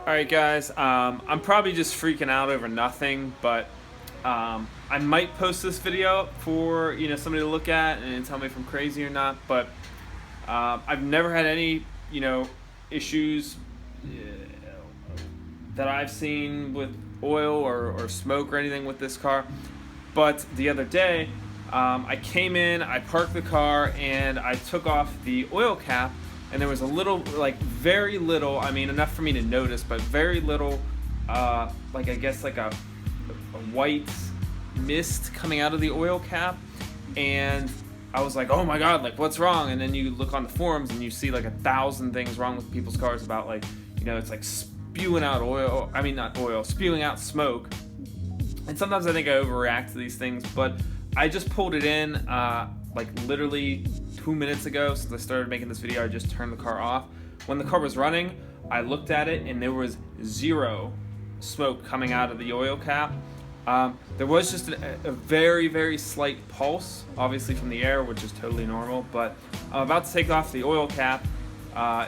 Alright guys, I'm probably just freaking out over nothing, but I might post this video for somebody to look at and tell me if I'm crazy or not, but I've never had any issues that I've seen with oil or smoke or anything with this car. But the other day, I came in, I parked the car, and I took off the oil cap, and there was a little, like very little, I mean enough for me to notice, but very little, like I guess like a white mist coming out of the oil cap. And I was like, oh my god, like what's wrong? And then you look on the forums and you see like 1,000 things wrong with people's cars about, like, it's like spewing out oil, I mean not oil, spewing out smoke. And sometimes I think I overreact to these things, but I just pulled it in like literally 2 minutes ago. Since I started making this video, I just turned the car off. When the car was running, I looked at it and there was zero smoke coming out of the oil cap. There was just a very, very slight pulse, obviously from the air, which is totally normal, but I'm about to take off the oil cap.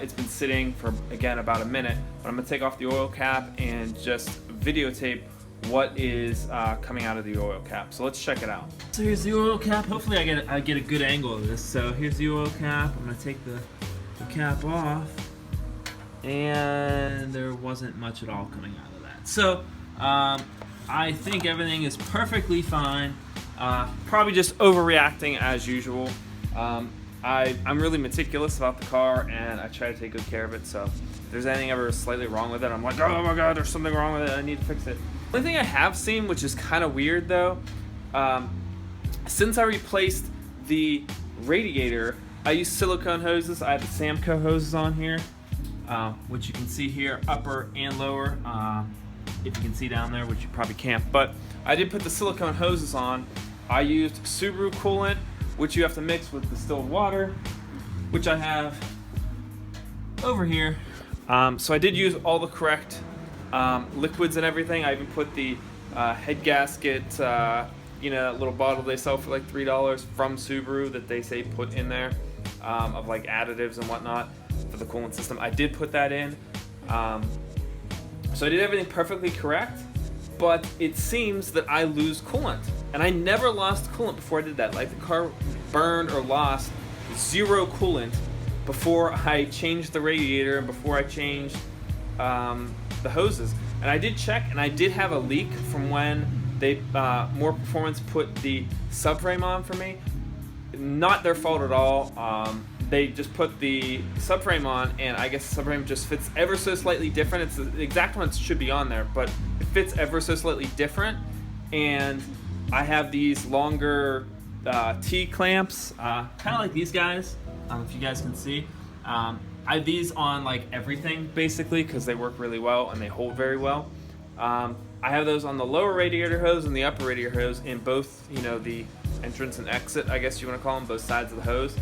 It's been sitting for, again, about a minute, but I'm going to take off the oil cap and just videotape what is coming out of the oil cap. So let's check it out. So here's the oil cap. Hopefully I get a good angle of this. So here's the oil cap. I'm going to take the cap off, and there wasn't much at all coming out of that. So I think everything is perfectly fine. Probably just overreacting as usual. I'm really meticulous about the car, and I try to take good care of it. So if there's anything ever slightly wrong with it, I'm like, oh my god, there's something wrong with it, I need to fix it. The only thing I have seen, which is kind of weird though, since I replaced the radiator, I use silicone hoses. I have the Samco hoses on here, which you can see here, upper and lower, if you can see down there, which you probably can't. But I did put the silicone hoses on. I used Subaru coolant, which you have to mix with distilled water, which I have over here. So I did use all the correct liquids and everything. I even put the head gasket, that little bottle they sell for like $3 from Subaru that they say put in there, of like additives and whatnot for the coolant system. I did put that in. So I did everything perfectly correct, but it seems that I lose coolant. And I never lost coolant before I did that. Like the car burned or lost zero coolant before I changed the radiator and before I changed the hoses. And I did check, and I did have a leak from when they More Performance put the subframe on for me. Not their fault at all. They just put the subframe on, and I guess the subframe just fits ever so slightly different. It's the exact one that should be on there, but it fits ever so slightly different. And I have these longer T-clamps, kind of like these guys, if you guys can see. I have these on like everything basically because they work really well and they hold very well. I have those on the lower radiator hose and the upper radiator hose in both, the entrance and exit, I guess you want to call them, both sides of the hose.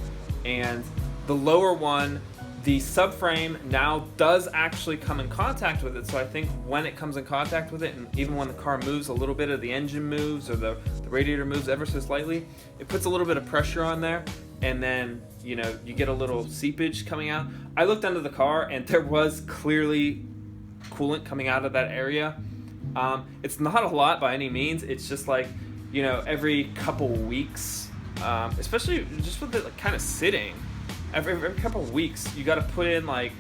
And the lower one, the subframe now does actually come in contact with it. So I think when it comes in contact with it, and even when the car moves a little bit, or the engine moves, or the radiator moves ever so slightly, it puts a little bit of pressure on there, and then you get a little seepage coming out. I looked under the car, and there was clearly coolant coming out of that area. It's not a lot by any means. It's just like, every couple weeks, especially just with it kind of sitting, every couple of weeks, you got to put in like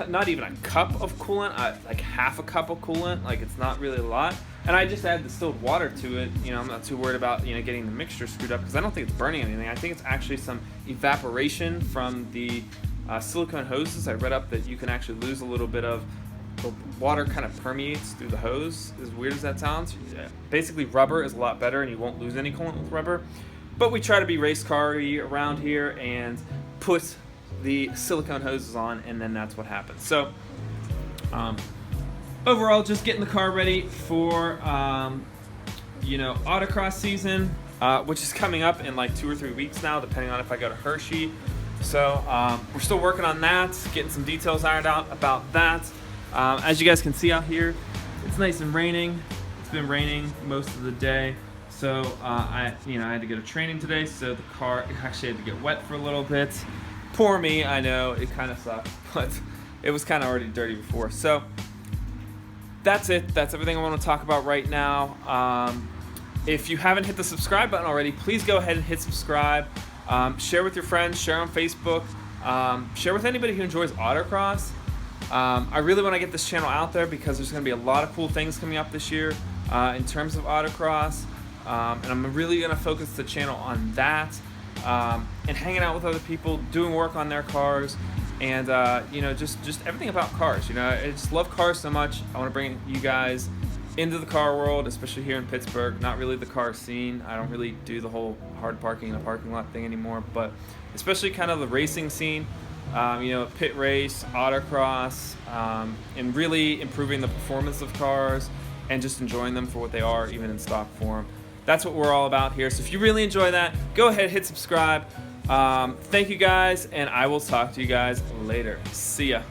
not even a cup of coolant, like half a cup of coolant. Like it's not really a lot. And I just add distilled water to it. I'm not too worried about getting the mixture screwed up because I don't think it's burning anything. I think it's actually some evaporation from the silicone hoses. I read up that you can actually lose a little bit of the water, kind of permeates through the hose, as weird as that sounds. Basically rubber is a lot better and you won't lose any coolant with rubber. But we try to be race car-y around here and put the silicone hoses on, and then that's what happens. So overall, just getting the car ready for autocross season, which is coming up in like 2 or 3 weeks now, depending on if I go to Hershey. So we're still working on that, getting some details ironed out about that. As you guys can see out here, it's nice and raining. It's been raining most of the day. So I had to go to training today, so the car actually had to get wet for a little bit. Poor me, I know, it kind of sucks, but it was kind of already dirty before. So that's it. That's everything I want to talk about right now. If you haven't hit the subscribe button already, please go ahead and hit subscribe. Share with your friends, share on Facebook, share with anybody who enjoys autocross. I really want to get this channel out there because there's going to be a lot of cool things coming up this year in terms of autocross, and I'm really going to focus the channel on that, and hanging out with other people, doing work on their cars, and just everything about cars. I just love cars so much. I want to bring you guys into the car world, especially here in Pittsburgh. Not really the car scene. I don't really do the whole hard parking in a parking lot thing anymore, but especially kind of the racing scene. Pit race, autocross, and really improving the performance of cars and just enjoying them for what they are, even in stock form. That's what we're all about here. So if you really enjoy that, go ahead, hit subscribe. Thank you guys, and I will talk to you guys later. See ya.